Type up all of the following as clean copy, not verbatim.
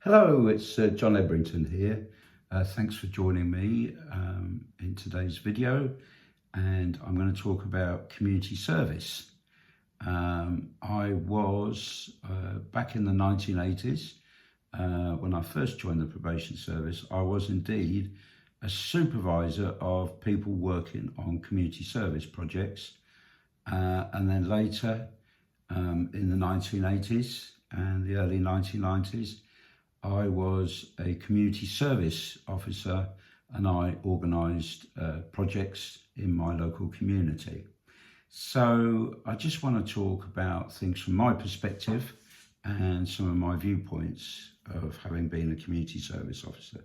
Hello, it's John Ebrington here. Thanks for joining me in today's video, and I'm going to talk about community service. I was back in the 1980s when I first joined the probation service. I was indeed a supervisor of people working on community service projects, and then later in the 1980s and the early 1990s. I was a community service officer and I organised projects in my local community. So I just want to talk about things from my perspective and some of my viewpoints of having been a community service officer.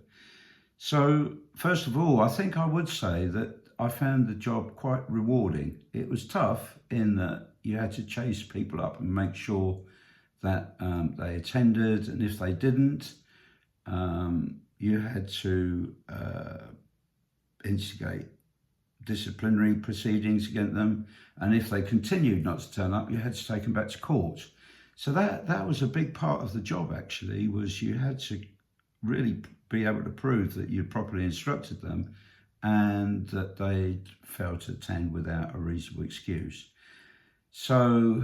So first of all, I think I would say that I found the job quite rewarding. It was tough in that you had to chase people up and make sure that they attended, and if they didn't, you had to instigate disciplinary proceedings against them, and if they continued not to turn up, you had to take them back to court. So that was a big part of the job, actually, was you had to really be able to prove that you'd properly instructed them and that they'd failed to attend without a reasonable excuse. So,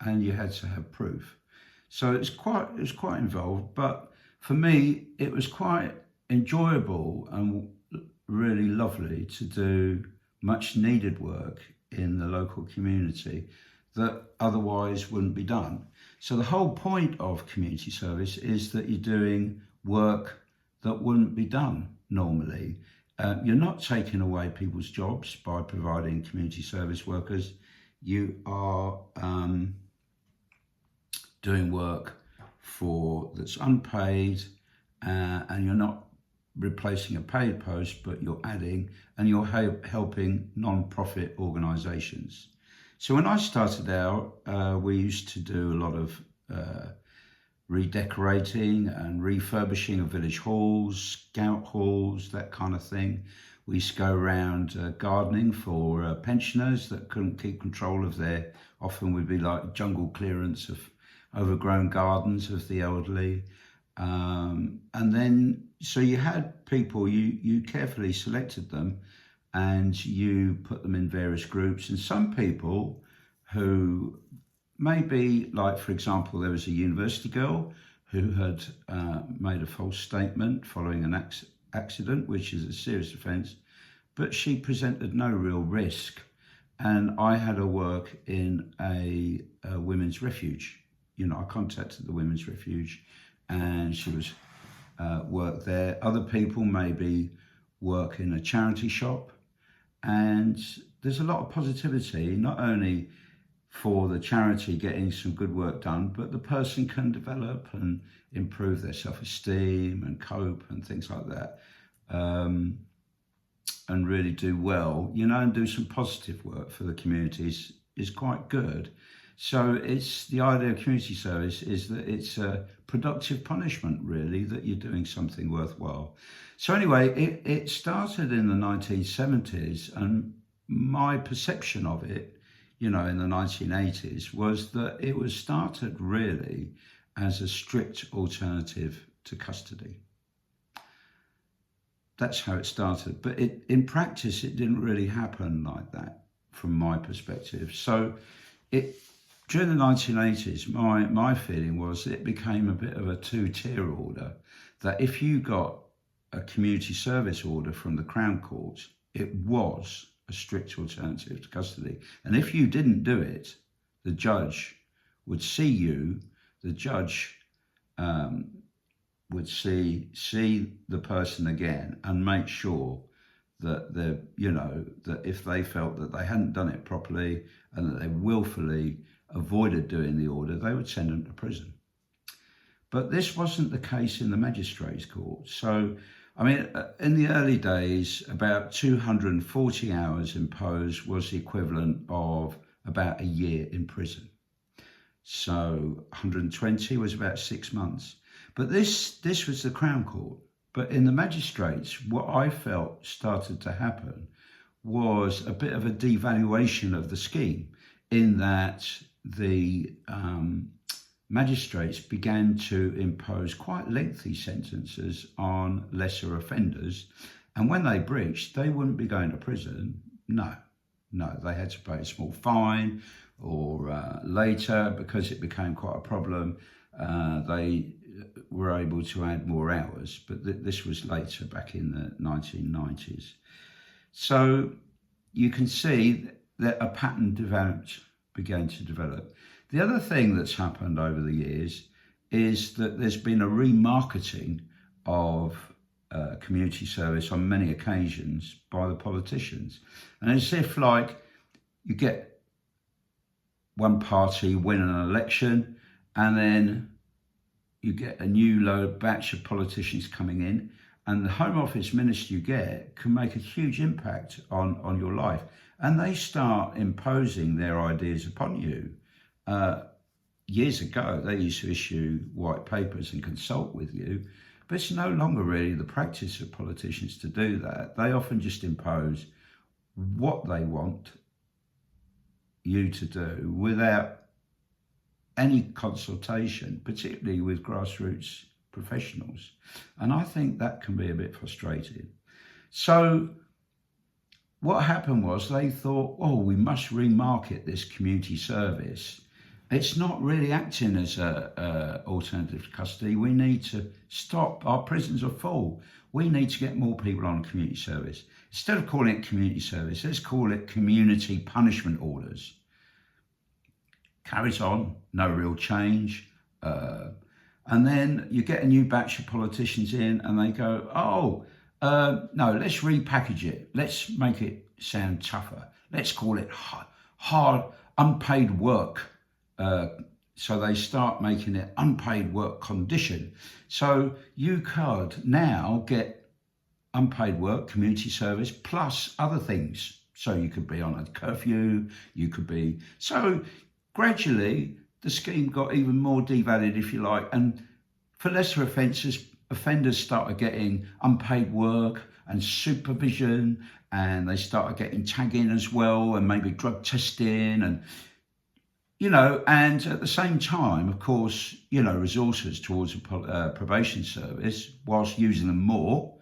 and you had to have proof. So it was quite involved, but for me, it was quite enjoyable and really lovely to do much needed work in the local community that otherwise wouldn't be done. So the whole point of community service is that you're doing work that wouldn't be done normally. You're not taking away people's jobs by providing community service workers. You are doing work that's unpaid, and you're not replacing a paid post, but you're adding, and you're helping non-profit organisations. So when I started out, we used to do a lot of redecorating and refurbishing of village halls, scout halls, that kind of thing. We used to go around gardening for pensioners that couldn't keep control of their, often would be like jungle clearance of overgrown gardens of the elderly. And then, so you had people, you carefully selected them and you put them in various groups. And some people who maybe, like, for example, there was a university girl who had made a false statement following an accident, which is a serious offence, but she presented no real risk. And I had her work in a women's refuge. You know, I contacted the women's refuge and she was work there. Other people maybe work in a charity shop, and there's a lot of positivity, not only for the charity getting some good work done, but the person can develop and improve their self-esteem and cope and things like that, and really do well, you know, and do some positive work for the communities is quite good. So it's the idea of community service is that it's a productive punishment, really, that you're doing something worthwhile. So anyway, it started in the 1970s, and my perception of it, you know, in the 1980s was that it was started really as a strict alternative to custody. That's how it started. But in practice, it didn't really happen like that from my perspective. So during the 1980s, my feeling was it became a bit of a two-tier order, that if you got a community service order from the Crown Court, it was a strict alternative to custody. And if you didn't do it, the judge would see you, the judge would see the person again and make sure that that if they felt that they hadn't done it properly and that they willfully avoided doing the order, they would send them to prison. But this wasn't the case in the Magistrates Court. So, I mean, in the early days, about 240 hours imposed was the equivalent of about a year in prison. So 120 was about 6 months. But this was the Crown Court. But in the Magistrates, what I felt started to happen was a bit of a devaluation of the scheme, in that the magistrates began to impose quite lengthy sentences on lesser offenders. And when they breached, they wouldn't be going to prison. No, they had to pay a small fine, or later, because it became quite a problem, they were able to add more hours. But this was later, back in the 1990s. So you can see that a pattern began to develop. The other thing that's happened over the years is that there's been a remarketing of community service on many occasions by the politicians. And it's if, like, you get one party win an election, and then you get a new batch of politicians coming in, and the Home Office minister you get can make a huge impact on your life. And they start imposing their ideas upon you. Years ago, they used to issue white papers and consult with you, but it's no longer really the practice of politicians to do that. They often just impose what they want you to do without any consultation, particularly with grassroots professionals. And I think that can be a bit frustrating. So what happened was they thought, oh, we must remarket this community service. It's not really acting as a alternative to custody. We need to stop. Our prisons are full. We need to get more people on community service. Instead of calling it community service, let's call it community punishment orders. Carries on, no real change. And then you get a new batch of politicians in and they go, no, let's repackage it. Let's make it sound tougher. Let's call it hard unpaid work. So they start making it unpaid work condition. So you could now get unpaid work, community service, plus other things. So you could be on a curfew, so gradually the scheme got even more devalued, if you like. And for lesser offenders started getting unpaid work and supervision, and they started getting tagging as well, and maybe drug testing, and and at the same time, of course, resources towards a probation service, whilst using them more,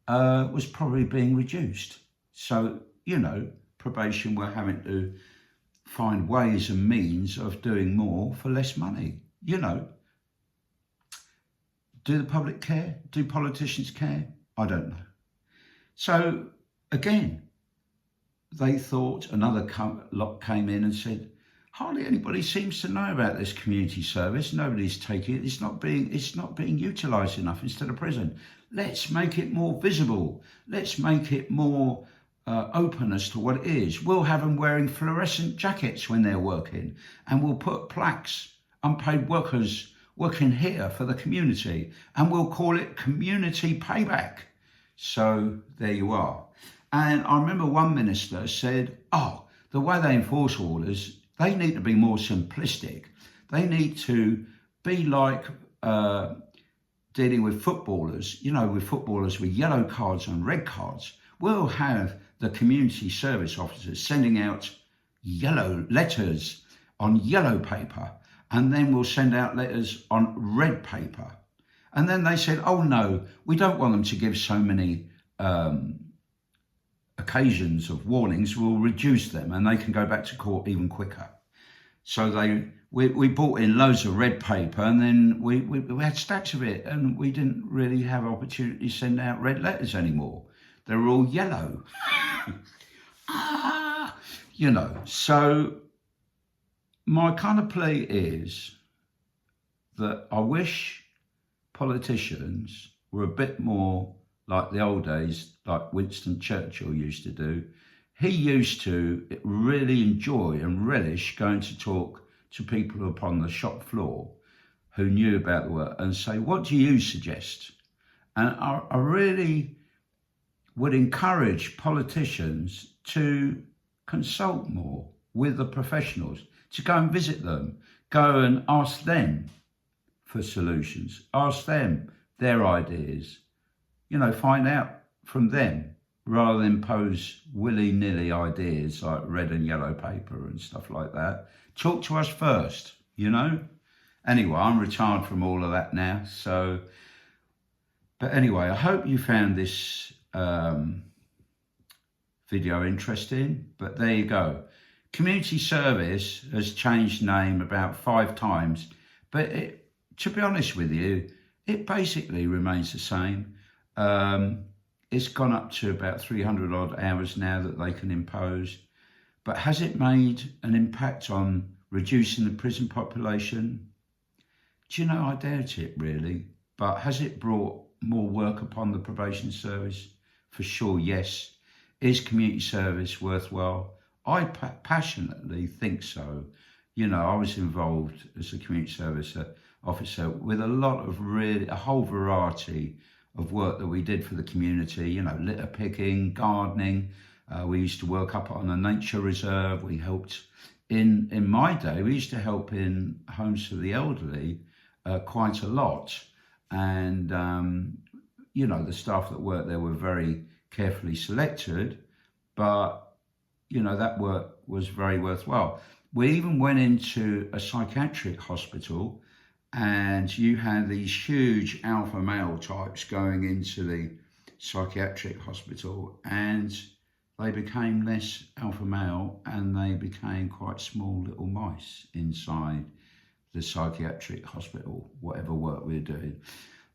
was probably being reduced. So, probation were having to find ways and means of doing more for less money. Do the public care? Do politicians care? I don't know. So again, they thought another lot came in and said, hardly anybody seems to know about this community service. Nobody's taking it. It's not being utilised enough instead of prison. Let's make it more visible. Let's make it more open as to what it is. We'll have them wearing fluorescent jackets when they're working, and we'll put plaques, unpaid workers working here for the community, and we'll call it community payback. So there you are. And I remember one minister said, the way they enforce orders, they need to be more simplistic. They need to be like dealing with footballers, with yellow cards and red cards. We'll have the community service officers sending out yellow letters on yellow paper, and then we'll send out letters on red paper. And then they said, oh no, we don't want them to give so many occasions of warnings. We'll reduce them and they can go back to court even quicker. So we brought in loads of red paper, and then we had stacks of it, and we didn't really have opportunity to send out red letters anymore. They were all yellow. So my kind of plea is that I wish politicians were a bit more like the old days, like Winston Churchill used to do. He used to really enjoy and relish going to talk to people upon the shop floor who knew about the work and say, what do you suggest? And I really would encourage politicians to consult more with the professionals, to go and visit them, go and ask them for solutions, ask them their ideas, find out from them, rather than impose willy-nilly ideas like red and yellow paper and stuff like that. Talk to us first, Anyway, I'm retired from all of that now. So, but anyway, I hope you found this video interesting. But there you go. Community service has changed name about 5 times, but to be honest with you, it basically remains the same. It's gone up to about 300 odd hours now that they can impose. But has it made an impact on reducing the prison population? Do you know, I doubt it really. But has it brought more work upon the probation service? For sure, yes. Is community service worthwhile? I passionately think so. You know, I was involved as a community service officer with a whole variety of work that we did for the community, you know, litter picking, gardening. We used to work up on a nature reserve. We helped in my day, we used to help in homes for the elderly quite a lot. And, you know, the staff that worked there were very carefully selected, but you know, that work was very worthwhile. We even went into a psychiatric hospital, and you had these huge alpha male types going into the psychiatric hospital, and they became less alpha male and they became quite small little mice inside the psychiatric hospital, whatever work we were doing.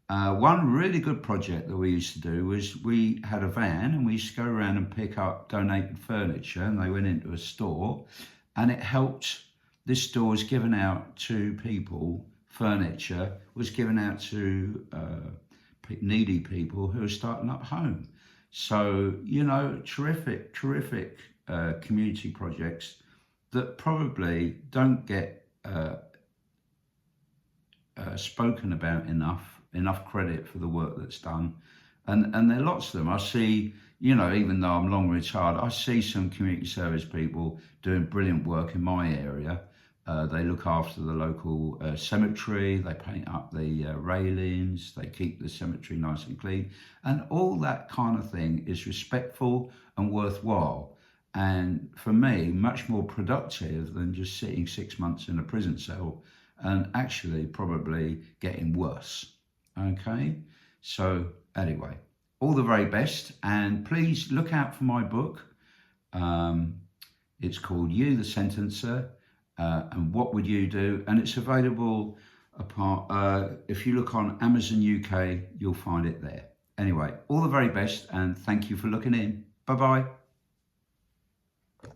One really good project that we used to do was we had a van and we used to go around and pick up donated furniture, and they went into a store and it helped. This store was given out to people, furniture was given out to needy people who are starting up home. So, you know, terrific community projects that probably don't get spoken about enough credit for the work that's done. And there are lots of them. I see, you know, even though I'm long retired, I see some community service people doing brilliant work in my area. They look after the local cemetery, they paint up the railings, they keep the cemetery nice and clean. And all that kind of thing is respectful and worthwhile. And for me, much more productive than just sitting 6 months in a prison cell and actually probably getting worse. Okay, so anyway, all the very best, and please look out for my book. It's called You the Sentencer, and What Would You Do? And it's available if you look on Amazon UK, you'll find it there. Anyway, all the very best, and thank you for looking in. Bye-bye.